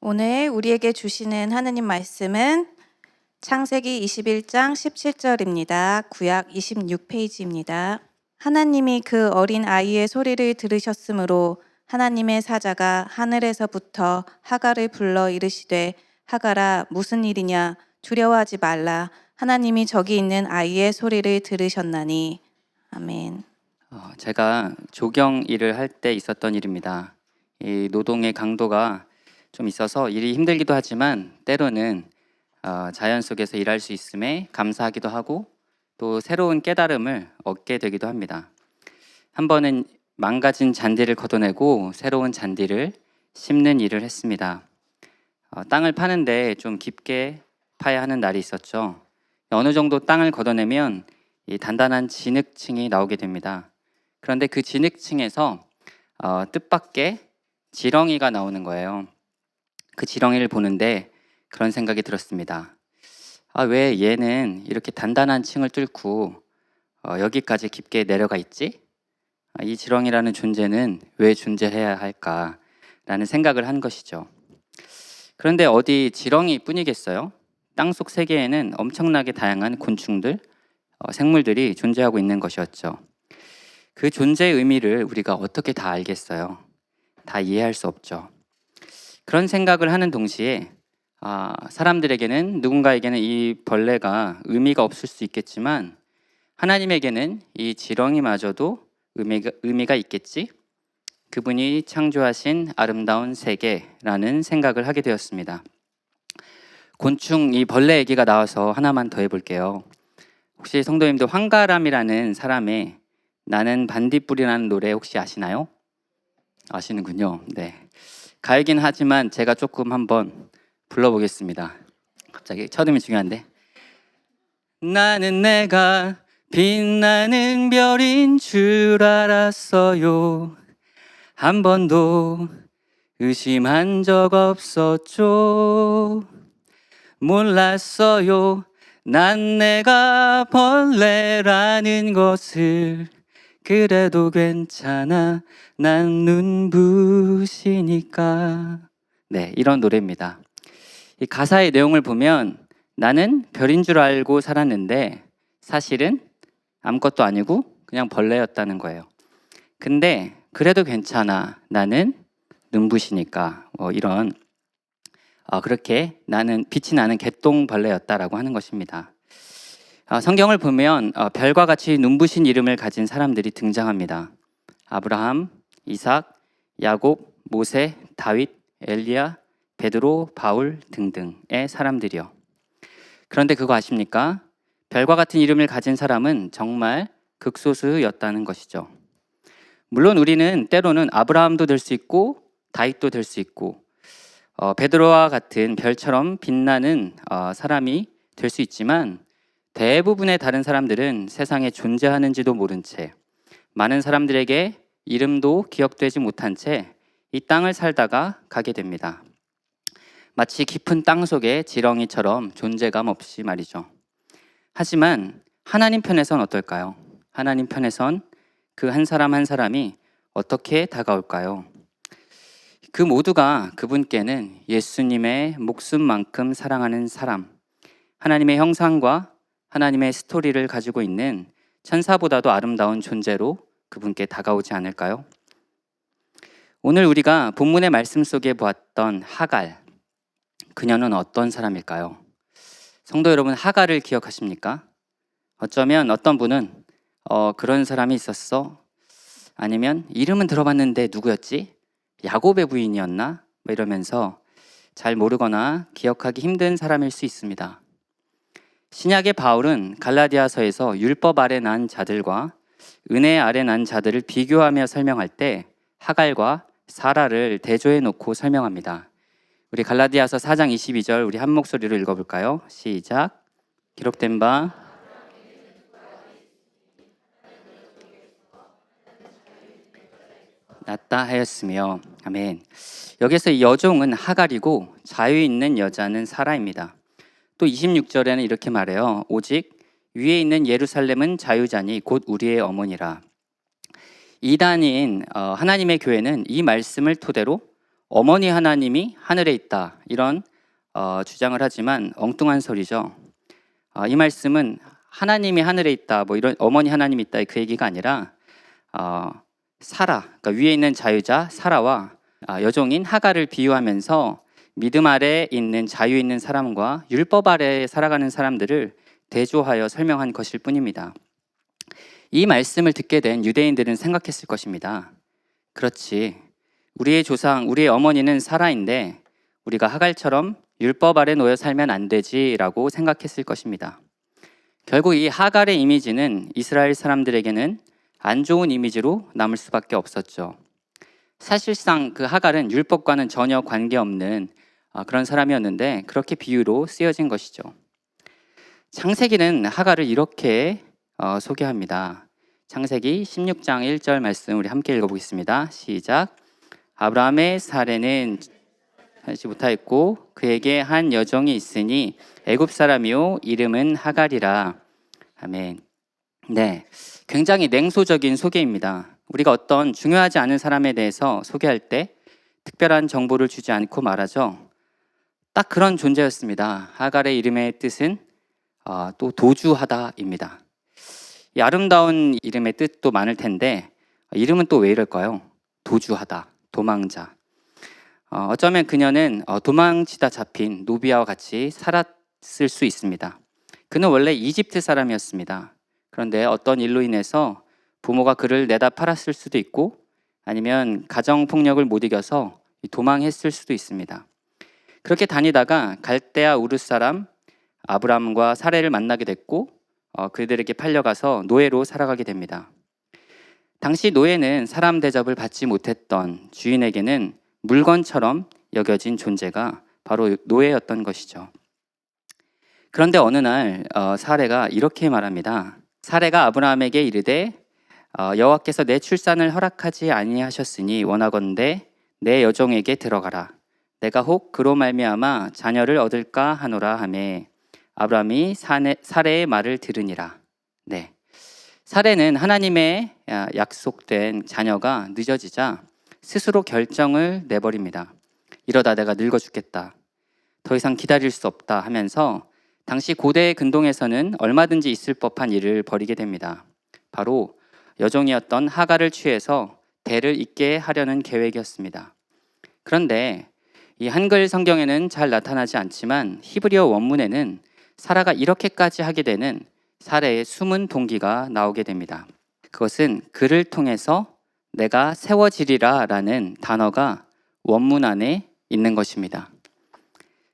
오늘 우리에게 주시는 하느님 말씀은 창세기 21장 17절입니다. 구약 26페이지입니다. 하나님이 그 어린 아이의 소리를 들으셨으므로 하나님의 사자가 하늘에서부터 하갈을 불러 이르시되 하갈아 무슨 일이냐 두려워하지 말라 하나님이 저기 있는 아이의 소리를 들으셨나니. 아멘. 제가 조경 일을 할 때 있었던 일입니다. 이 노동의 강도가 좀 있어서 일이 힘들기도 하지만 때로는 자연 속에서 일할 수 있음에 감사하기도 하고 또 새로운 깨달음을 얻게 되기도 합니다. 한 번은 망가진 잔디를 걷어내고 새로운 잔디를 심는 일을 했습니다. 땅을 파는데 좀 깊게 파야 하는 날이 있었죠. 어느 정도 땅을 걷어내면 이 단단한 진흙층이 나오게 됩니다. 그런데 그 진흙층에서 뜻밖의 지렁이가 나오는 거예요. 그 지렁이를 보는데 그런 생각이 들었습니다. 왜 얘는 이렇게 단단한 층을 뚫고 여기까지 깊게 내려가 있지? 이 지렁이라는 존재는 왜 존재해야 할까라는 생각을 한 것이죠. 그런데 어디 지렁이뿐이겠어요? 땅속 세계에는 엄청나게 다양한 곤충들, 생물들이 존재하고 있는 것이었죠. 그 존재의 의미를 우리가 어떻게 다 알겠어요? 다 이해할 수 없죠. 그런 생각을 하는 동시에 사람들에게는 누군가에게는 이 벌레가 의미가 없을 수 있겠지만 하나님에게는 이 지렁이마저도 의미가 있겠지? 그분이 창조하신 아름다운 세계라는 생각을 하게 되었습니다. 곤충 이 벌레 얘기가 나와서 하나만 더 해볼게요. 혹시 성도님들 황가람이라는 사람의 나는 반딧불이라는 노래 혹시 아시나요? 아시는군요. 네. 가요긴 하지만 제가 조금 한번 불러보겠습니다. 갑자기 첫음이 중요한데. 나는 내가 빛나는 별인 줄 알았어요. 한 번도 의심한 적 없었죠. 몰랐어요. 난 내가 벌레라는 것을. 그래도 괜찮아. 난 눈부시니까. 네, 이런 노래입니다. 이 가사의 내용을 보면 나는 별인 줄 알고 살았는데 사실은 아무것도 아니고 그냥 벌레였다는 거예요. 근데 그래도 괜찮아. 나는 눈부시니까. 이런 그렇게 나는 빛이 나는 개똥벌레였다라고 하는 것입니다. 성경을 보면 별과 같이 눈부신 이름을 가진 사람들이 등장합니다. 아브라함, 이삭, 야곱, 모세, 다윗, 엘리야, 베드로, 바울 등등의 사람들이요. 그런데 그거 아십니까? 별과 같은 이름을 가진 사람은 정말 극소수였다는 것이죠. 물론 우리는 때로는 아브라함도 될 수 있고 다윗도 될 수 있고 베드로와 같은 별처럼 빛나는 사람이 될 수 있지만 대부분의 다른 사람들은 세상에 존재하는지도 모른 채 많은 사람들에게 이름도 기억되지 못한 채 이 땅을 살다가 가게 됩니다. 마치 깊은 땅 속의 지렁이처럼 존재감 없이 말이죠. 하지만 하나님 편에선 어떨까요? 하나님 편에선 그 한 사람 한 사람이 어떻게 다가올까요? 그 모두가 그분께는 예수님의 목숨만큼 사랑하는 사람, 하나님의 형상과 하나님의 스토리를 가지고 있는 천사보다도 아름다운 존재로 그분께 다가오지 않을까요? 오늘 우리가 본문의 말씀 속에 보았던 하갈, 그녀는 어떤 사람일까요? 성도 여러분, 하갈을 기억하십니까? 어쩌면 어떤 분은 그런 사람이 있었어? 아니면 이름은 들어봤는데 누구였지? 야곱의 부인이었나? 이러면서 잘 모르거나 기억하기 힘든 사람일 수 있습니다. 신약의 바울은 갈라디아서에서 율법 아래 난 자들과 은혜 아래 난 자들을 비교하며 설명할 때 하갈과 사라를 대조해 놓고 설명합니다. 우리 갈라디아서 4장 22절 우리 한 목소리로 읽어볼까요? 시작. 기록된 바 낫다 하였으며. 아멘. 여기서 이 여종은 하갈이고 자유 있는 여자는 사라입니다. 또 26절에는 이렇게 말해요. 오직 위에 있는 예루살렘은 자유자니 곧 우리의 어머니라. 이단인 하나님의 교회는 이 말씀을 토대로 어머니 하나님이 하늘에 있다 이런 주장을 하지만 엉뚱한 소리죠. 이 말씀은 하나님이 하늘에 있다 뭐 이런 어머니 하나님이 있다 그 얘기가 아니라 사라, 그러니까 위에 있는 자유자 사라와 여종인 하갈을 비유하면서 믿음 아래 있는 자유 있는 사람과 율법 아래 살아가는 사람들을 대조하여 설명한 것일 뿐입니다. 이 말씀을 듣게 된 유대인들은 생각했을 것입니다. 그렇지, 우리의 조상, 우리의 어머니는 사라인데 우리가 하갈처럼 율법 아래 놓여 살면 안 되지라고 생각했을 것입니다. 결국 이 하갈의 이미지는 이스라엘 사람들에게는 안 좋은 이미지로 남을 수밖에 없었죠. 사실상 그 하갈은 율법과는 전혀 관계없는 그런 사람이었는데 그렇게 비유로 쓰여진 것이죠. 창세기는 하갈을 이렇게 소개합니다. 창세기 16장 1절 말씀 우리 함께 읽어보겠습니다. 시작. 아브라함의 사례는 하지 못하였고 그에게 한 여종이 있으니 애굽 사람이요 이름은 하갈이라. 아멘. 네, 굉장히 냉소적인 소개입니다. 우리가 어떤 중요하지 않은 사람에 대해서 소개할 때 특별한 정보를 주지 않고 말하죠. 딱 그런 존재였습니다. 하갈의 이름의 뜻은 또 도주하다입니다. 이 아름다운 이름의 뜻도 많을 텐데 이름은 또 왜 이럴까요? 도주하다, 도망자. 어쩌면 그녀는 도망치다 잡힌 노비아와 같이 살았을 수 있습니다. 그는 원래 이집트 사람이었습니다. 그런데 어떤 일로 인해서 부모가 그를 내다 팔았을 수도 있고 아니면 가정폭력을 못 이겨서 도망했을 수도 있습니다. 그렇게 다니다가 갈대아 우르 사람 아브람과 사레를 만나게 됐고 그들에게 팔려가서 노예로 살아가게 됩니다. 당시 노예는 사람 대접을 받지 못했던 주인에게는 물건처럼 여겨진 존재가 바로 노예였던 것이죠. 그런데 어느 날 사레가 이렇게 말합니다. 사레가 아브라함에게 이르되 여호와께서 내 출산을 허락하지 아니하셨으니 원하건대 내 여종에게 들어가라. 내가 혹 그로 말미암아 자녀를 얻을까 하노라 하매 아브라함이 사레의 말을 들으니라. 네, 사레는 하나님의 약속된 자녀가 늦어지자 스스로 결정을 내버립니다. 이러다 내가 늙어 죽겠다. 더 이상 기다릴 수 없다 하면서 당시 고대의 근동에서는 얼마든지 있을 법한 일을 벌이게 됩니다. 바로 여종이었던 하갈을 취해서 대를 잇게 하려는 계획이었습니다. 그런데 이 한글 성경에는 잘 나타나지 않지만 히브리어 원문에는 사라가 이렇게까지 하게 되는 사례의 숨은 동기가 나오게 됩니다. 그것은 그를 통해서 내가 세워지리라 라는 단어가 원문 안에 있는 것입니다.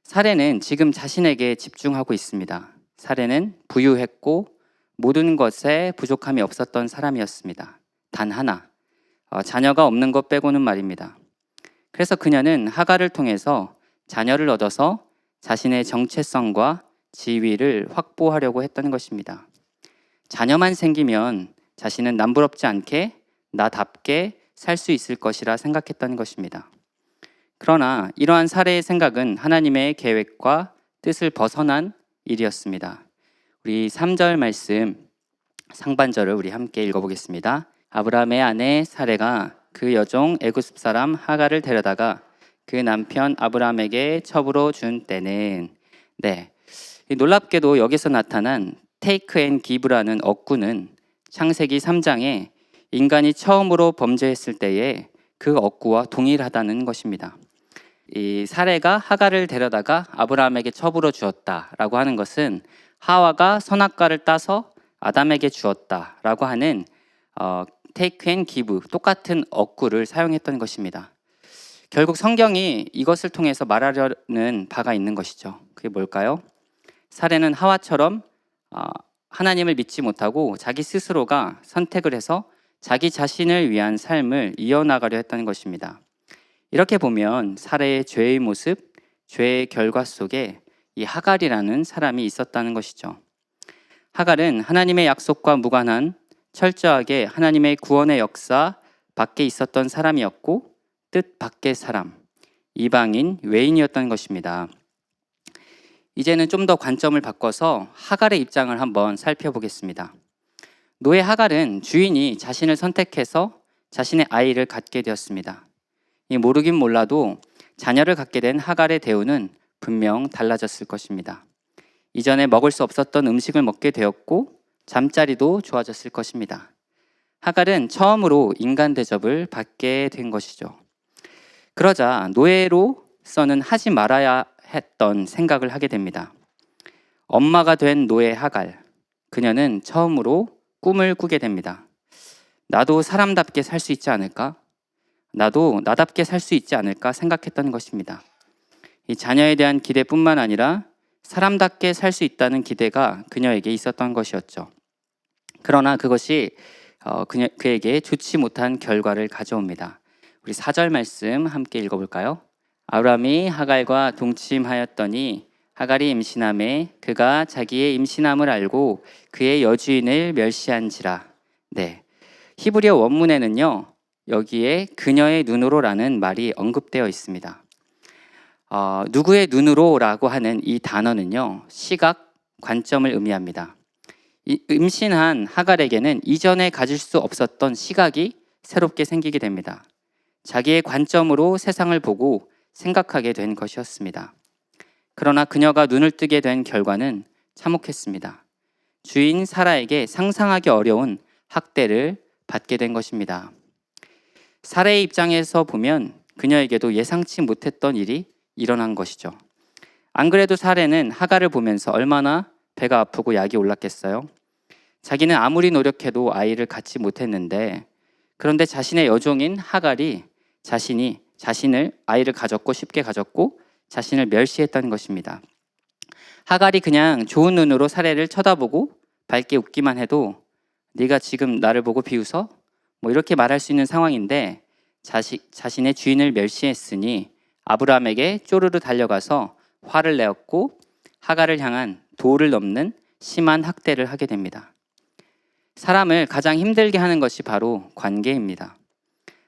사례는 지금 자신에게 집중하고 있습니다. 사례는 부유했고 모든 것에 부족함이 없었던 사람이었습니다. 단 하나, 자녀가 없는 것 빼고는 말입니다. 그래서 그녀는 하갈을 통해서 자녀를 얻어서 자신의 정체성과 지위를 확보하려고 했던 것입니다. 자녀만 생기면 자신은 남부럽지 않게 나답게 살 수 있을 것이라 생각했던 것입니다. 그러나 이러한 사례의 생각은 하나님의 계획과 뜻을 벗어난 일이었습니다. 우리 3절 말씀 상반절을 우리 함께 읽어보겠습니다. 아브라함의 아내 사레가 그 여종 애굽 사람 하갈을 데려다가 그 남편 아브라함에게 첩으로 준 때는, 네, 놀랍게도 여기서 나타난 take and give라는 어구는 창세기 3장에 인간이 처음으로 범죄했을 때에 그 어구와 동일하다는 것입니다. 이 사레가 하갈을 데려다가 아브라함에게 첩으로 주었다라고 하는 것은 하와가 선악과를 따서 아담에게 주었다라고 하는 take and give, 똑같은 어구를 사용했던 것입니다. 결국 성경이 이것을 통해서 말하려는 바가 있는 것이죠. 그게 뭘까요? 사레는 하와처럼 하나님을 믿지 못하고 자기 스스로가 선택을 해서 자기 자신을 위한 삶을 이어나가려 했다는 것입니다. 이렇게 보면 사레의 죄의 모습, 죄의 결과 속에 이 하갈이라는 사람이 있었다는 것이죠. 하갈은 하나님의 약속과 무관한 철저하게 하나님의 구원의 역사 밖에 있었던 사람이었고 뜻 밖의 사람, 이방인, 외인이었던 것입니다. 이제는 좀 더 관점을 바꿔서 하갈의 입장을 한번 살펴보겠습니다. 노예 하갈은 주인이 자신을 선택해서 자신의 아이를 갖게 되었습니다. 모르긴 몰라도 자녀를 갖게 된 하갈의 대우는 분명 달라졌을 것입니다. 이전에 먹을 수 없었던 음식을 먹게 되었고 잠자리도 좋아졌을 것입니다. 하갈은 처음으로 인간 대접을 받게 된 것이죠. 그러자 노예로서는 하지 말아야 했던 생각을 하게 됩니다. 엄마가 된 노예 하갈, 그녀는 처음으로 꿈을 꾸게 됩니다. 나도 사람답게 살 수 있지 않을까? 나도 나답게 살 수 있지 않을까 생각했던 것입니다. 이 자녀에 대한 기대뿐만 아니라 사람답게 살 수 있다는 기대가 그녀에게 있었던 것이었죠. 그러나 그것이 그에게 좋지 못한 결과를 가져옵니다. 우리 4절 말씀 함께 읽어볼까요? 아브라함이 하갈과 동침하였더니 하갈이 임신함에 그가 자기의 임신함을 알고 그의 여주인을 멸시한지라. 네, 히브리어 원문에는요, 여기에 그녀의 눈으로라는 말이 언급되어 있습니다. 누구의 눈으로라고 하는 이 단어는요, 시각, 관점을 의미합니다. 이 임신한 하갈에게는 이전에 가질 수 없었던 시각이 새롭게 생기게 됩니다. 자기의 관점으로 세상을 보고 생각하게 된 것이었습니다. 그러나 그녀가 눈을 뜨게 된 결과는 참혹했습니다. 주인 사라에게 상상하기 어려운 학대를 받게 된 것입니다. 사라의 입장에서 보면 그녀에게도 예상치 못했던 일이 일어난 것이죠. 안 그래도 사라는 하갈을 보면서 얼마나 배가 아프고 약이 올랐겠어요? 자기는 아무리 노력해도 아이를 갖지 못했는데, 그런데 자신의 여종인 하갈이 자신을 아이를 가졌고 쉽게 가졌고 자신을 멸시했다는 것입니다. 하갈이 그냥 좋은 눈으로 사라를 쳐다보고 밝게 웃기만 해도 네가 지금 나를 보고 비웃어? 뭐 이렇게 말할 수 있는 상황인데 자신의 주인을 멸시했으니 아브라함에게 쪼르르 달려가서 화를 내었고 하갈을 향한 도를 넘는 심한 학대를 하게 됩니다. 사람을 가장 힘들게 하는 것이 바로 관계입니다.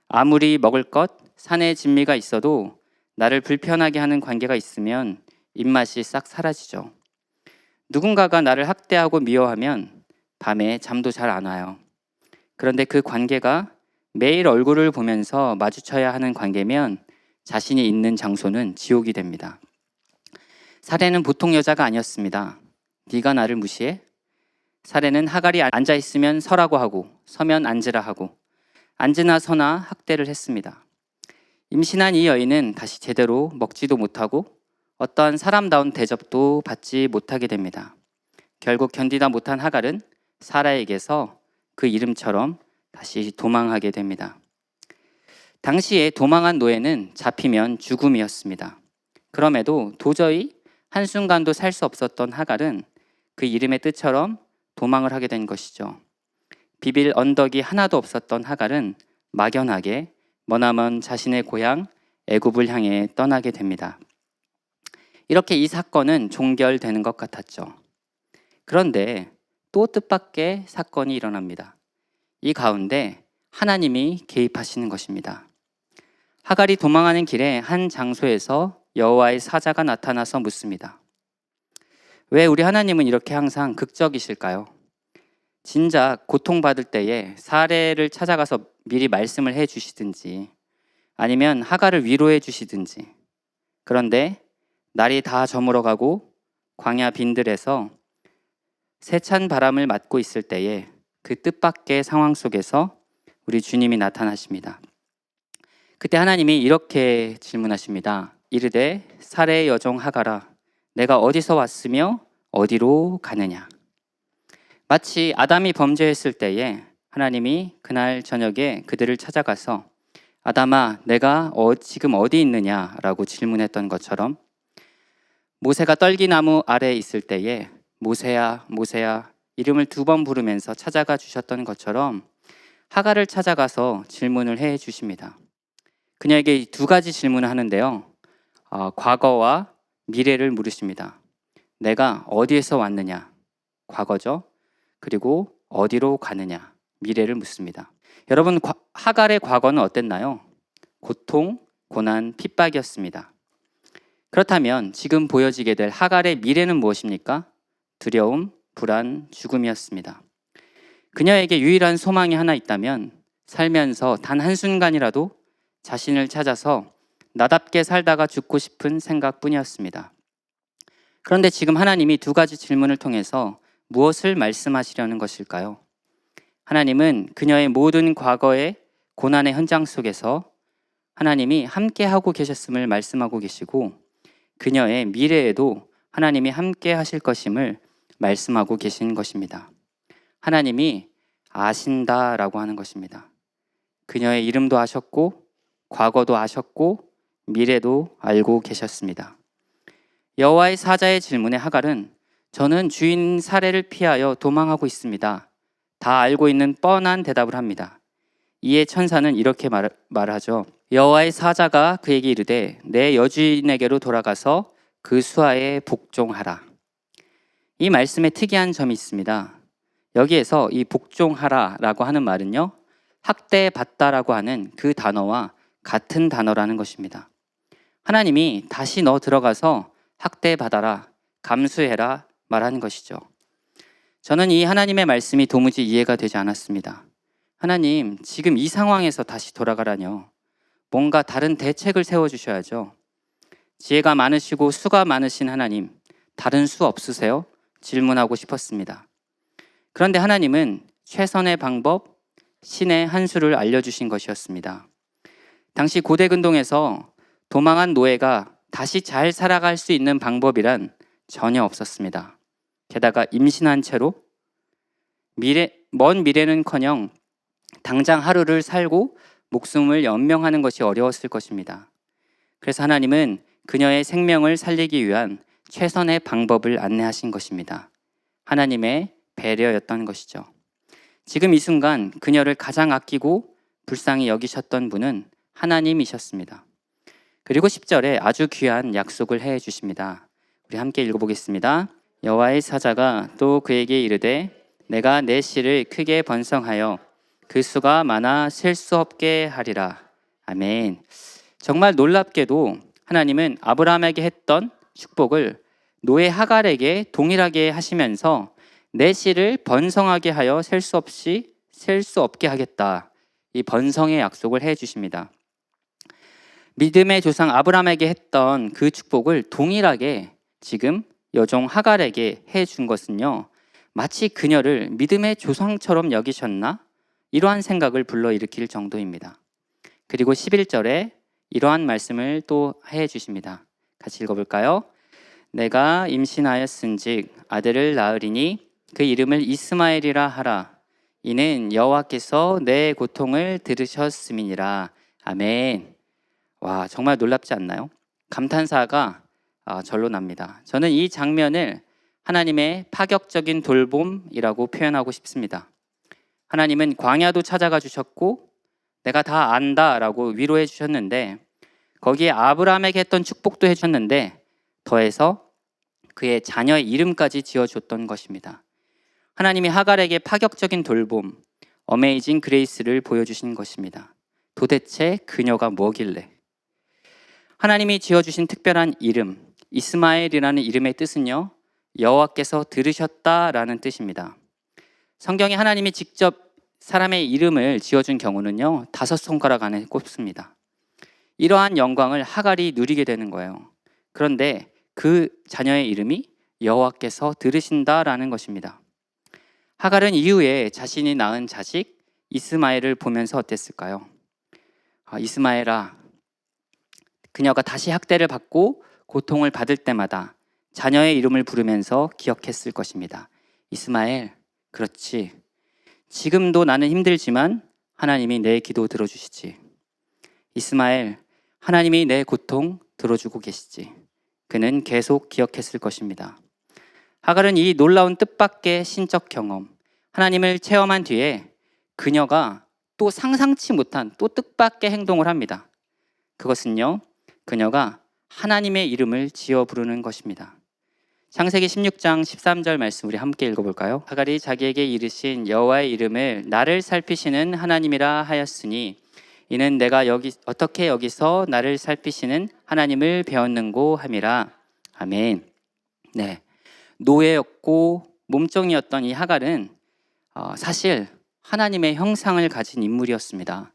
아무리 먹을 것, 산의 진미가 있어도 나를 불편하게 하는 관계가 있으면 입맛이 싹 사라지죠. 누군가가 나를 학대하고 미워하면 밤에 잠도 잘 안 와요. 그런데 그 관계가 매일 얼굴을 보면서 마주쳐야 하는 관계면 자신이 있는 장소는 지옥이 됩니다. 사례는 보통 여자가 아니었습니다. 네가 나를 무시해? 사례는 하갈이 앉아있으면 서라고 하고 서면 앉으라 하고 앉으나 서나 학대를 했습니다. 임신한 이 여인은 다시 제대로 먹지도 못하고 어떠한 사람다운 대접도 받지 못하게 됩니다. 결국 견디다 못한 하갈은 사라에게서 그 이름처럼 다시 도망하게 됩니다. 당시에 도망한 노예는 잡히면 죽음이었습니다. 그럼에도 도저히 한순간도 살 수 없었던 하갈은 그 이름의 뜻처럼 도망을 하게 된 것이죠. 비빌 언덕이 하나도 없었던 하갈은 막연하게 머나먼 자신의 고향 애굽을 향해 떠나게 됩니다. 이렇게 이 사건은 종결되는 것 같았죠. 그런데 또 뜻밖의 사건이 일어납니다. 이 가운데 하나님이 개입하시는 것입니다. 하갈이 도망하는 길에 한 장소에서 여호와의 사자가 나타나서 묻습니다. 왜 우리 하나님은 이렇게 항상 극적이실까요? 진작 고통받을 때에 사례를 찾아가서 미리 말씀을 해 주시든지 아니면 하갈을 위로해 주시든지, 그런데 날이 다 저물어가고 광야 빈들에서 세찬 바람을 맞고 있을 때에 그 뜻밖의 상황 속에서 우리 주님이 나타나십니다. 그때 하나님이 이렇게 질문하십니다. 이르되 사례의 여종 하갈아, 내가 어디서 왔으며 어디로 가느냐? 마치 아담이 범죄했을 때에 하나님이 그날 저녁에 그들을 찾아가서 아담아, 내가 지금 어디 있느냐라고 질문했던 것처럼, 모세가 떨기나무 아래에 있을 때에 모세야, 모세야 이름을 2번 부르면서 찾아가 주셨던 것처럼 하갈을 찾아가서 질문을 해 주십니다. 그녀에게 2가지 질문을 하는데요. 과거와 미래를 물으십니다. 내가 어디에서 왔느냐? 과거죠. 그리고 어디로 가느냐? 미래를 묻습니다. 여러분, 하갈의 과거는 어땠나요? 고통, 고난, 핍박이었습니다. 그렇다면 지금 보여지게 될 하갈의 미래는 무엇입니까? 두려움, 불안, 죽음이었습니다. 그녀에게 유일한 소망이 하나 있다면 살면서 단 한순간이라도 자신을 찾아서 나답게 살다가 죽고 싶은 생각뿐이었습니다. 그런데 지금 하나님이 두 가지 질문을 통해서 무엇을 말씀하시려는 것일까요? 하나님은 그녀의 모든 과거의 고난의 현장 속에서 하나님이 함께하고 계셨음을 말씀하고 계시고, 그녀의 미래에도 하나님이 함께 하실 것임을 말씀하고 계신 것입니다. 하나님이 아신다라고 하는 것입니다. 그녀의 이름도 아셨고 과거도 아셨고 미래도 알고 계셨습니다. 여호와의 사자의 질문에 하갈은 저는 주인 살해를 피하여 도망하고 있습니다. 다 알고 있는 뻔한 대답을 합니다. 이에 천사는 이렇게 말하죠. 여호와의 사자가 그에게 이르되 내 여주인에게로 돌아가서 그 수하에 복종하라. 이 말씀에 특이한 점이 있습니다. 여기에서 이 복종하라라고 하는 말은요, 학대받다라고 하는 그 단어와 같은 단어라는 것입니다. 하나님이 다시 너 들어가서 학대받아라, 감수해라 말하는 것이죠. 저는 이 하나님의 말씀이 도무지 이해가 되지 않았습니다. 하나님, 지금 이 상황에서 다시 돌아가라뇨. 뭔가 다른 대책을 세워주셔야죠. 지혜가 많으시고 수가 많으신 하나님, 다른 수 없으세요? 질문하고 싶었습니다. 그런데 하나님은 최선의 방법, 신의 한 수를 알려주신 것이었습니다. 당시 고대 근동에서 도망한 노예가 다시 잘 살아갈 수 있는 방법이란 전혀 없었습니다. 게다가 임신한 채로 먼 미래는커녕 당장 하루를 살고 목숨을 연명하는 것이 어려웠을 것입니다. 그래서 하나님은 그녀의 생명을 살리기 위한 최선의 방법을 안내하신 것입니다. 하나님의 배려였던 것이죠. 지금 이 순간 그녀를 가장 아끼고 불쌍히 여기셨던 분은 하나님이셨습니다. 그리고 10절에 아주 귀한 약속을 해 주십니다. 우리 함께 읽어보겠습니다. 여호와의 사자가 또 그에게 이르되 내가 내 씨를 크게 번성하여 그 수가 많아 셀 수 없게 하리라. 아멘. 정말 놀랍게도 하나님은 아브라함에게 했던 축복을 노예 하갈에게 동일하게 하시면서 내 씨를 번성하게 하여 셀 수 없게 하겠다. 이 번성의 약속을 해 주십니다. 믿음의 조상 아브라함에게 했던 그 축복을 동일하게 지금 여종 하갈에게 해 준 것은요, 마치 그녀를 믿음의 조상처럼 여기셨나? 이러한 생각을 불러일으킬 정도입니다. 그리고 11절에 이러한 말씀을 또 해 주십니다. 같이 읽어볼까요? 내가 임신하였은즉 아들을 낳으리니 그 이름을 이스마엘이라 하라. 이는 여호와께서 내 고통을 들으셨음이니라. 아멘. 와, 정말 놀랍지 않나요? 감탄사가 절로 납니다. 저는 이 장면을 하나님의 파격적인 돌봄이라고 표현하고 싶습니다. 하나님은 광야도 찾아가 주셨고 내가 다 안다라고 위로해 주셨는데, 거기에 아브라함에게 했던 축복도 해주셨는데 더해서 그의 자녀의 이름까지 지어줬던 것입니다. 하나님이 하갈에게 파격적인 돌봄, 어메이징 그레이스를 보여주신 것입니다. 도대체 그녀가 뭐길래? 하나님이 지어주신 특별한 이름, 이스마엘이라는 이름의 뜻은요, 여호와께서 들으셨다라는 뜻입니다. 성경에 하나님이 직접 사람의 이름을 지어준 경우는요, 5손가락 안에 꼽습니다. 이러한 영광을 하갈이 누리게 되는 거예요. 그런데 그 자녀의 이름이 여호와께서 들으신다라는 것입니다. 하갈은 이후에 자신이 낳은 자식 이스마엘을 보면서 어땠을까요? 이스마엘아, 그녀가 다시 학대를 받고 고통을 받을 때마다 자녀의 이름을 부르면서 기억했을 것입니다. 이스마엘, 그렇지. 지금도 나는 힘들지만 하나님이 내 기도 들어주시지. 이스마엘, 하나님이 내 고통 들어주고 계시지. 그는 계속 기억했을 것입니다. 하갈은 이 놀라운 뜻밖의 신적 경험, 하나님을 체험한 뒤에 그녀가 또 상상치 못한 또 뜻밖의 행동을 합니다. 그것은요, 그녀가 하나님의 이름을 지어 부르는 것입니다. 창세기 16장 13절 말씀 우리 함께 읽어볼까요? 하갈이 자기에게 이르신 여호와의 이름을 나를 살피시는 하나님이라 하였으니 이는 내가 어떻게 여기서 나를 살피시는 하나님을 배웠는고 함이라. 아멘. 네, 노예였고 몸종이었던 이 하갈은 사실 하나님의 형상을 가진 인물이었습니다.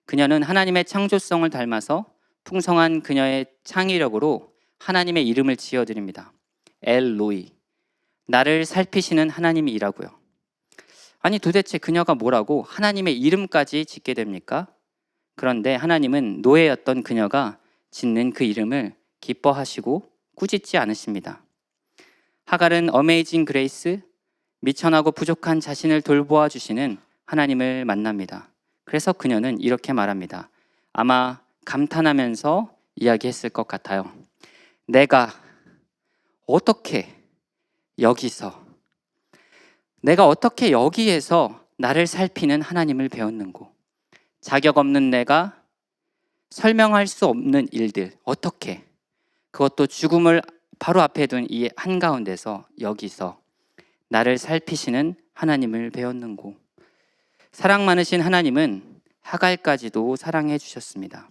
그녀는 하나님의 창조성을 닮아서 풍성한 그녀의 창의력으로 하나님의 이름을 지어드립니다. 엘로이, 나를 살피시는 하나님이라고요. 아니 도대체 그녀가 뭐라고 하나님의 이름까지 짓게 됩니까? 그런데 하나님은 노예였던 그녀가 짓는 그 이름을 기뻐하시고 꾸짖지 않으십니다. 하갈은 어메이징 그레이스, 미천하고 부족한 자신을 돌보아 주시는 하나님을 만납니다. 그래서 그녀는 이렇게 말합니다. 아마 감탄하면서 이야기했을 것 같아요. 내가 어떻게 여기에서 나를 살피는 하나님을 배웠는고, 자격 없는 내가 설명할 수 없는 일들, 어떻게, 그것도 죽음을 바로 앞에 둔 이 한가운데서 여기서 나를 살피시는 하나님을 배웠는고. 사랑 많으신 하나님은 하갈까지도 사랑해 주셨습니다.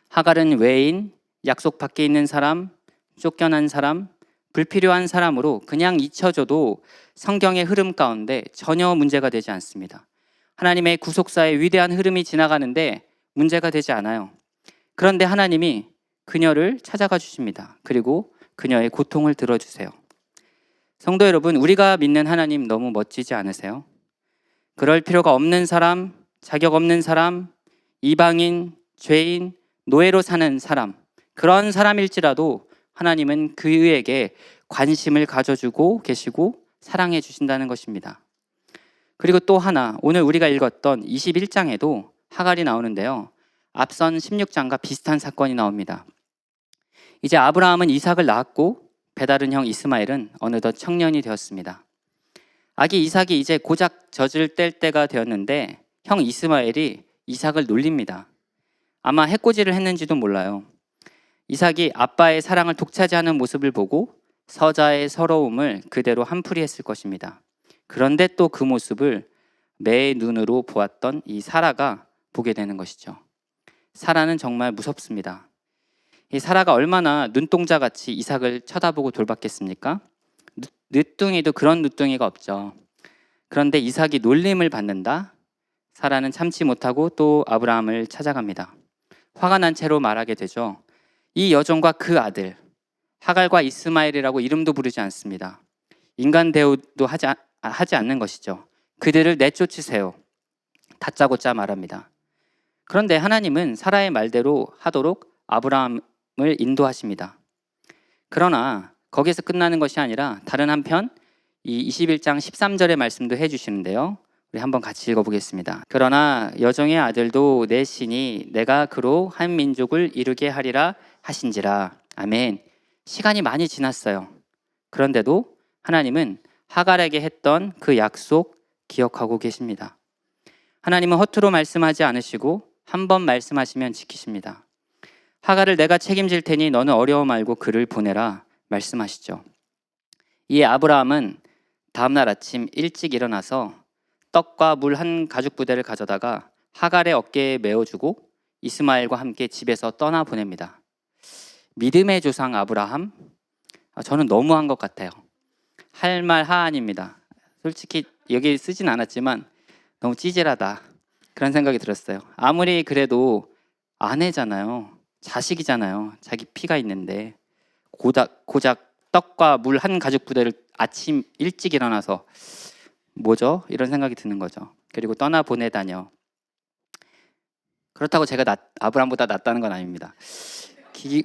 하갈은 외인, 약속 밖에 있는 사람, 쫓겨난 사람, 불필요한 사람으로 그냥 잊혀져도 성경의 흐름 가운데 전혀 문제가 되지 않습니다. 하나님의 구속사의 위대한 흐름이 지나가는데 문제가 되지 않아요. 그런데 하나님이 그녀를 찾아가 주십니다. 그리고 그녀의 고통을 들어주세요. 성도 여러분, 우리가 믿는 하나님 너무 멋지지 않으세요? 그럴 필요가 없는 사람, 자격 없는 사람, 이방인, 죄인, 노예로 사는 사람, 그런 사람일지라도 하나님은 그에게 관심을 가져주고 계시고 사랑해 주신다는 것입니다. 그리고 또 하나, 오늘 우리가 읽었던 21장에도 하갈이 나오는데요. 앞선 16장과 비슷한 사건이 나옵니다. 이제 아브라함은 이삭을 낳았고 배다른 형 이스마엘은 어느덧 청년이 되었습니다. 아기 이삭이 이제 고작 젖을 뗄 때가 되었는데 형 이스마엘이 이삭을 놀립니다. 아마 해코지를 했는지도 몰라요. 이삭이 아빠의 사랑을 독차지하는 모습을 보고 서자의 서러움을 그대로 한풀이했을 것입니다. 그런데 또 그 모습을 매의 눈으로 보았던 이 사라가 보게 되는 것이죠. 사라는 정말 무섭습니다. 이 사라가 얼마나 눈동자같이 이삭을 쳐다보고 돌봤겠습니까? 늦둥이도 그런 늦둥이가 없죠. 그런데 이삭이 놀림을 받는다? 사라는 참지 못하고 또 아브라함을 찾아갑니다. 화가 난 채로 말하게 되죠. 이 여종과 그 아들 하갈과 이스마엘이라고 이름도 부르지 않습니다. 인간 대우도 하지 않는 것이죠. 그들을 내쫓으세요. 다짜고짜 말합니다. 그런데 하나님은 사라의 말대로 하도록 아브라함을 인도하십니다. 그러나 거기서 끝나는 것이 아니라 다른 한편 이 21장 13절의 말씀도 해주시는데요. 우리 한번 같이 읽어보겠습니다. 그러나 여종의 아들도 내 신이 내가 그로 한 민족을 이루게 하리라 하신지라. 아멘. 시간이 많이 지났어요. 그런데도 하나님은 하갈에게 했던 그 약속 기억하고 계십니다. 하나님은 허투루 말씀하지 않으시고 한 번 말씀하시면 지키십니다. 하갈을 내가 책임질 테니 너는 어려워 말고 그를 보내라 말씀하시죠. 이에 아브라함은 다음날 아침 일찍 일어나서 떡과 물 한 가죽 부대를 가져다가 하갈의 어깨에 메어주고 이스마엘과 함께 집에서 떠나 보냅니다. 믿음의 조상 아브라함? 저는 너무한 것 같아요. 할 말 하안입니다. 솔직히 여기 쓰진 않았지만 너무 찌질하다 그런 생각이 들었어요. 아무리 그래도 아내잖아요. 자식이잖아요. 자기 피가 있는데 고작 떡과 물 한 가죽 부대를 아침 일찍 일어나서 뭐죠? 이런 생각이 드는 거죠. 그리고 떠나 보내다녀. 그렇다고 제가 아브라함보다 낫다는 건 아닙니다.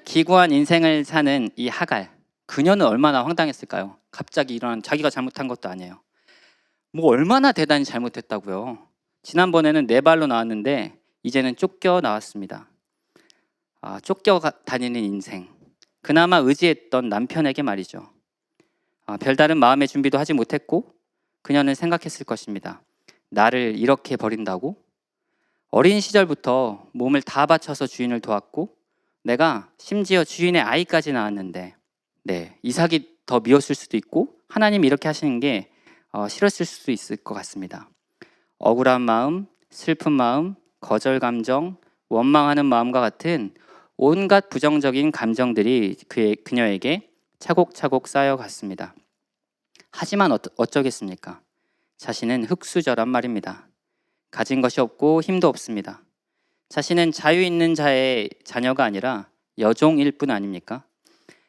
기구한 인생을 사는 이 하갈, 그녀는 얼마나 황당했을까요? 갑자기 일어난, 자기가 잘못한 것도 아니에요. 뭐 얼마나 대단히 잘못했다고요. 지난번에는 네 발로 나왔는데 이제는 쫓겨 나왔습니다. 쫓겨 다니는 인생. 그나마 의지했던 남편에게 말이죠. 별다른 마음의 준비도 하지 못했고 그녀는 생각했을 것입니다. 나를 이렇게 버린다고? 어린 시절부터 몸을 다 바쳐서 주인을 도왔고 내가 심지어 주인의 아이까지 낳았는데 이삭이 더 미웠을 수도 있고 하나님이 이렇게 하시는 게 싫었을 수도 있을 것 같습니다. 억울한 마음, 슬픈 마음, 거절 감정, 원망하는 마음과 같은 온갖 부정적인 감정들이 그녀에게 차곡차곡 쌓여갔습니다. 하지만 어쩌겠습니까? 자신은 흙수저란 말입니다. 가진 것이 없고 힘도 없습니다. 자신은 자유 있는 자의 자녀가 아니라 여종일 뿐 아닙니까?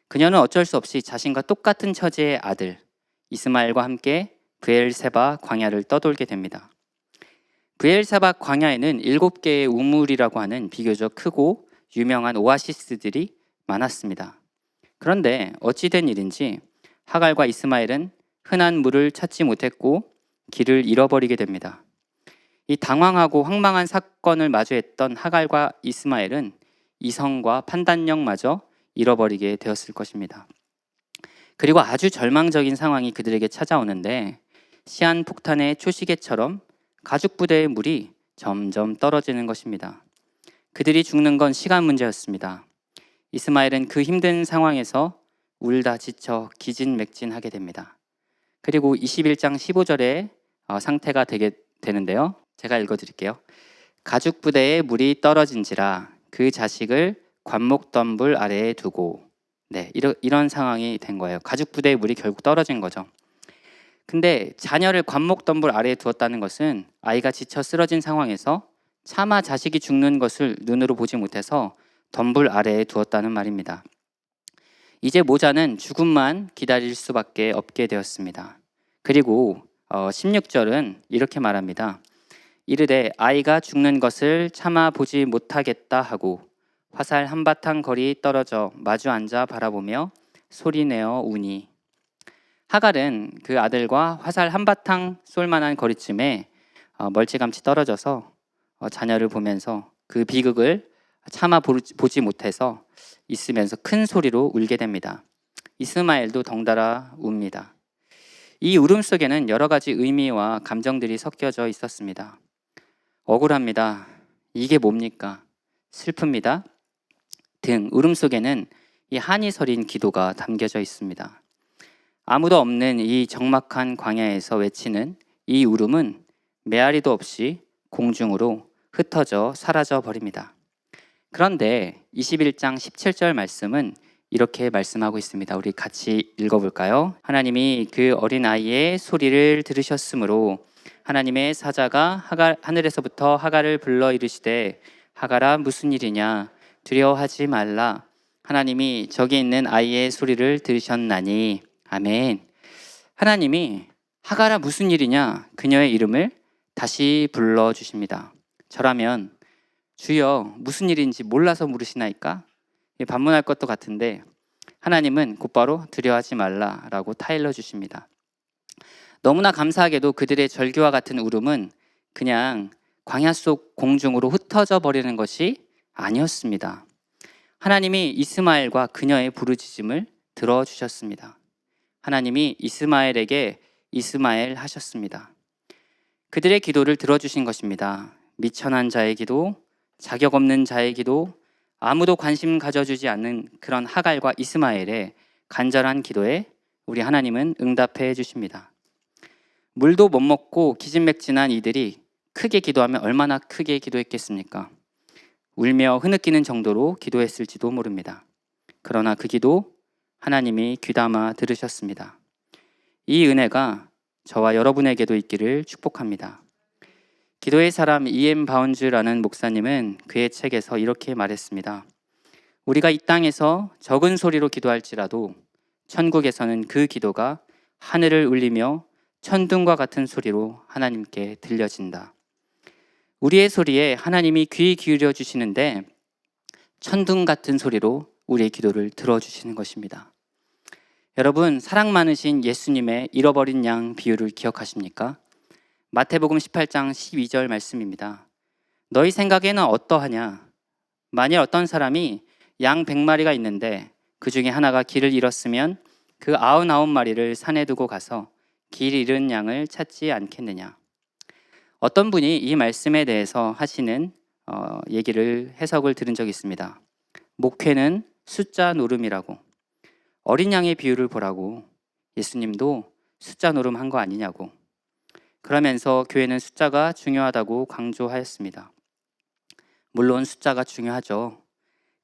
그녀는 어쩔 수 없이 자신과 똑같은 처지의 아들 이스마엘과 함께 브엘세바 광야를 떠돌게 됩니다. 브엘세바 광야에는 7개의 우물이라고 하는 비교적 크고 유명한 오아시스들이 많았습니다. 그런데 어찌된 일인지 하갈과 이스마엘은 흔한 물을 찾지 못했고 길을 잃어버리게 됩니다. 이 당황하고 황망한 사건을 마주했던 하갈과 이스마엘은 이성과 판단력마저 잃어버리게 되었을 것입니다. 그리고 아주 절망적인 상황이 그들에게 찾아오는데 시한폭탄의 초시계처럼 가죽 부대의 물이 점점 떨어지는 것입니다. 그들이 죽는 건 시간 문제였습니다. 이스마엘은 그 힘든 상황에서 울다 지쳐 기진맥진하게 됩니다. 그리고 21장 15절에 상태가 되게 되는데요. 제가 읽어드릴게요. 가죽 부대에 물이 떨어진지라 그 자식을 관목덤불 아래에 두고 이런 상황이 된 거예요. 가죽 부대에 물이 결국 떨어진 거죠. 근데 자녀를 관목덤불 아래에 두었다는 것은 아이가 지쳐 쓰러진 상황에서 차마 자식이 죽는 것을 눈으로 보지 못해서 덤불 아래에 두었다는 말입니다. 이제 모자는 죽음만 기다릴 수밖에 없게 되었습니다. 그리고 16절은 이렇게 말합니다. 이르되 아이가 죽는 것을 참아 보지 못하겠다 하고 화살 한바탕 거리 떨어져 마주 앉아 바라보며 소리내어 우니. 하갈은 그 아들과 화살 한바탕 쏠 만한 거리쯤에 멀찌감치 떨어져서 자녀를 보면서 그 비극을 차마 보지 못해서 있으면서 큰 소리로 울게 됩니다. 이스마엘도 덩달아 웁니다. 이 울음 속에는 여러 가지 의미와 감정들이 섞여져 있었습니다. 억울합니다. 이게 뭡니까? 슬픕니다. 등 울음 속에는 이 한이 서린 기도가 담겨져 있습니다. 아무도 없는 이 적막한 광야에서 외치는 이 울음은 메아리도 없이 공중으로 흩어져 사라져 버립니다. 그런데 21장 17절 말씀은 이렇게 말씀하고 있습니다. 우리 같이 읽어볼까요? 하나님이 그 어린 아이의 소리를 들으셨으므로 하나님의 사자가 하늘에서부터 하갈을 불러 이르시되 하갈아 무슨 일이냐 두려워하지 말라 하나님이 저기 있는 아이의 소리를 들으셨나니 아멘. 하나님이 하갈아 무슨 일이냐 그녀의 이름을 다시 불러주십니다. 저라면 주여 무슨 일인지 몰라서 물으시나이까? 반문할 것도 같은데 하나님은 곧바로 두려워하지 말라라고 타일러 주십니다. 너무나 감사하게도 그들의 절규와 같은 울음은 그냥 광야 속 공중으로 흩어져 버리는 것이 아니었습니다. 하나님이 이스마엘과 그녀의 부르짖음을 들어주셨습니다. 하나님이 이스마엘에게 이스마엘 하셨습니다. 그들의 기도를 들어주신 것입니다. 미천한 자의 기도, 자격 없는 자의 기도, 아무도 관심 가져주지 않는 그런 하갈과 이스마엘의 간절한 기도에 우리 하나님은 응답해 주십니다. 물도 못 먹고 기진맥진한 이들이 크게 기도하면 얼마나 크게 기도했겠습니까? 울며 흐느끼는 정도로 기도했을지도 모릅니다. 그러나 그 기도 하나님이 귀담아 들으셨습니다. 이 은혜가 저와 여러분에게도 있기를 축복합니다. 기도의 사람 E.M. 바운즈라는 목사님은 그의 책에서 이렇게 말했습니다. 우리가 이 땅에서 적은 소리로 기도할지라도 천국에서는 그 기도가 하늘을 울리며 천둥과 같은 소리로 하나님께 들려진다. 우리의 소리에 하나님이 귀 기울여 주시는데 천둥 같은 소리로 우리의 기도를 들어주시는 것입니다. 여러분, 사랑 많으신 예수님의 잃어버린 양 비유를 기억하십니까? 마태복음 18장 12절 말씀입니다. 너희 생각에는 어떠하냐? 만일 어떤 사람이 양 100마리가 있는데 그 중에 하나가 길을 잃었으면 그 99마리를 산에 두고 가서 길 잃은 양을 찾지 않겠느냐? 어떤 분이 이 말씀에 대해서 하시는 해석을 들은 적이 있습니다. 목회는 숫자 노름이라고, 어린 양의 비유를 보라고, 예수님도 숫자 노름한 거 아니냐고, 그러면서 교회는 숫자가 중요하다고 강조하였습니다. 물론 숫자가 중요하죠.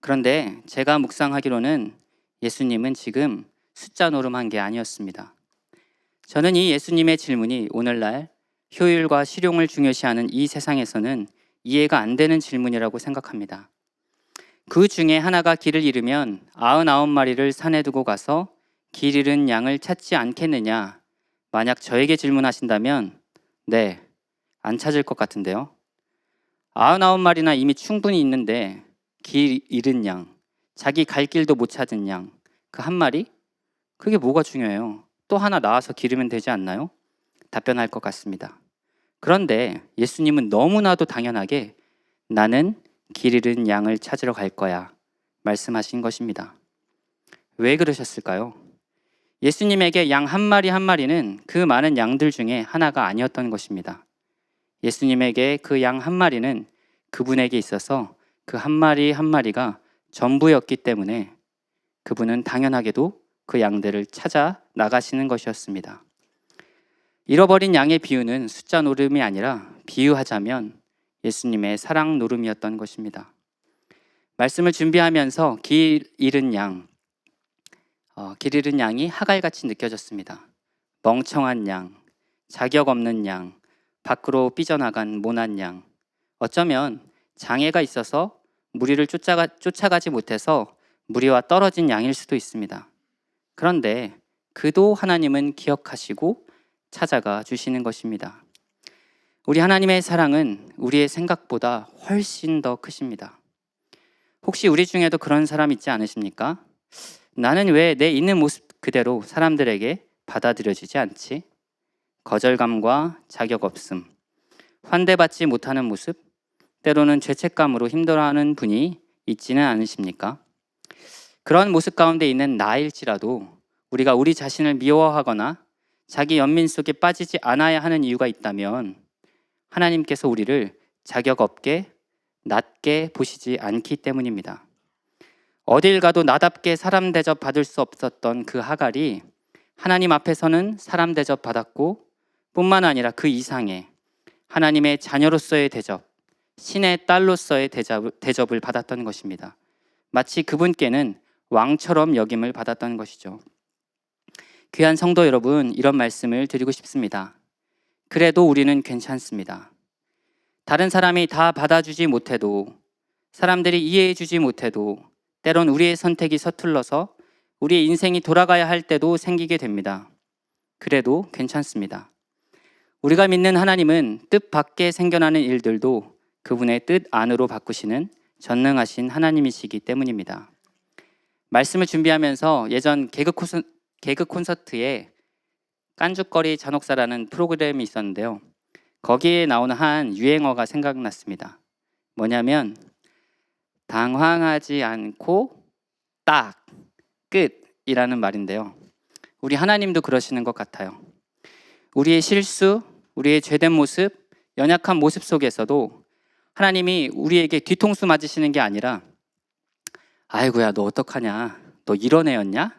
그런데 제가 묵상하기로는 예수님은 지금 숫자 노름한 게 아니었습니다. 저는 이 예수님의 질문이 오늘날 효율과 실용을 중요시하는 이 세상에서는 이해가 안 되는 질문이라고 생각합니다. 그 중에 하나가 길을 잃으면 99마리를 산에 두고 가서 길 잃은 양을 찾지 않겠느냐? 만약 저에게 질문하신다면 네, 안 찾을 것 같은데요. 99마리나 이미 충분히 있는데 길 잃은 양, 자기 갈 길도 못 찾은 양, 그 한 마리? 그게 뭐가 중요해요? 또 하나 나와서 기르면 되지 않나요? 답변할 것 같습니다. 그런데 예수님은 너무나도 당연하게 나는 길 잃은 양을 찾으러 갈 거야 말씀하신 것입니다. 왜 그러셨을까요? 예수님에게 양 한 마리 한 마리는 그 많은 양들 중에 하나가 아니었던 것입니다. 예수님에게 그 양 한 마리는 그분에게 있어서 그 한 마리 한 마리가 전부였기 때문에 그분은 당연하게도 그 양들을 찾아 나가시는 것이었습니다. 잃어버린 양의 비유는 숫자 노름이 아니라 비유하자면 예수님의 사랑 노름이었던 것입니다. 말씀을 준비하면서 길 잃은 양이 하갈같이 느껴졌습니다. 멍청한 양, 자격 없는 양, 밖으로 삐져나간 모난 양, 어쩌면 장애가 있어서 무리를 쫓아가지 못해서 무리와 떨어진 양일 수도 있습니다. 그런데 그도 하나님은 기억하시고 찾아가 주시는 것입니다. 우리 하나님의 사랑은 우리의 생각보다 훨씬 더 크십니다. 혹시 우리 중에도 그런 사람 있지 않으십니까? 나는 왜 내 있는 모습 그대로 사람들에게 받아들여지지 않지? 거절감과 자격 없음, 환대받지 못하는 모습, 때로는 죄책감으로 힘들어하는 분이 있지는 않으십니까? 그런 모습 가운데 있는 나일지라도 우리가 우리 자신을 미워하거나 자기 연민 속에 빠지지 않아야 하는 이유가 있다면 하나님께서 우리를 자격 없게 낮게 보시지 않기 때문입니다. 어딜 가도 나답게 사람 대접 받을 수 없었던 그 하갈이 하나님 앞에서는 사람 대접 받았고 뿐만 아니라 그 이상의 하나님의 자녀로서의 대접, 신의 딸로서의 대접을 받았던 것입니다. 마치 그분께는 왕처럼 여김을 받았던 것이죠. 귀한 성도 여러분, 이런 말씀을 드리고 싶습니다. 그래도 우리는 괜찮습니다. 다른 사람이 다 받아주지 못해도, 사람들이 이해해주지 못해도, 때론 우리의 선택이 서툴러서 우리의 인생이 돌아가야 할 때도 생기게 됩니다. 그래도 괜찮습니다. 우리가 믿는 하나님은 뜻 밖에 생겨나는 일들도 그분의 뜻 안으로 바꾸시는 전능하신 하나님이시기 때문입니다. 말씀을 준비하면서 예전 개그 콘서트에 깐죽거리 잔혹사라는 프로그램이 있었는데요. 거기에 나오는 한 유행어가 생각났습니다. 뭐냐면 당황하지 않고 딱 끝이라는 말인데요. 우리 하나님도 그러시는 것 같아요. 우리의 실수, 우리의 죄된 모습, 연약한 모습 속에서도 하나님이 우리에게 뒤통수 맞으시는 게 아니라 아이고야 너 어떡하냐, 너 이런 애였냐?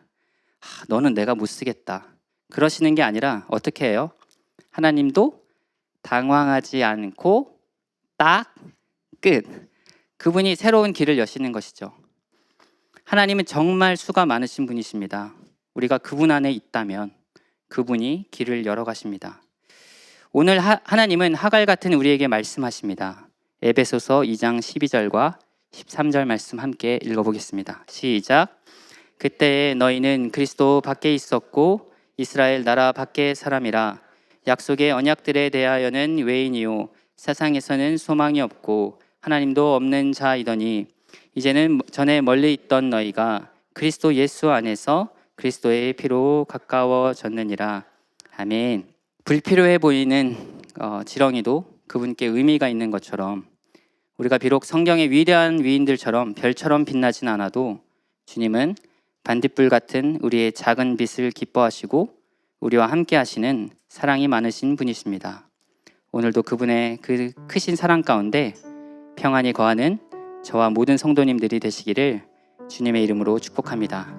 너는 내가 못 쓰겠다, 그러시는 게 아니라 어떻게 해요? 하나님도 당황하지 않고 딱 끝, 그분이 새로운 길을 여시는 것이죠. 하나님은 정말 수가 많으신 분이십니다. 우리가 그분 안에 있다면 그분이 길을 열어가십니다. 오늘 하나님은 하갈 같은 우리에게 말씀하십니다. 에베소서 2장 12절과 13절 말씀 함께 읽어보겠습니다. 시작. 그때에 너희는 그리스도 밖에 있었고 이스라엘 나라 밖의 사람이라. 약속의 언약들에 대하여는 외인이요 세상에서는 소망이 없고 하나님도 없는 자이더니 이제는 전에 멀리 있던 너희가 그리스도 예수 안에서 그리스도의 피로 가까워졌느니라. 아멘. 불필요해 보이는 지렁이도 그분께 의미가 있는 것처럼 우리가 비록 성경의 위대한 위인들처럼 별처럼 빛나진 않아도 주님은 반딧불 같은 우리의 작은 빛을 기뻐하시고 우리와 함께 하시는 사랑이 많으신 분이십니다. 오늘도 그분의 그 크신 사랑 가운데 평안히 거하는 저와 모든 성도님들이 되시기를 주님의 이름으로 축복합니다.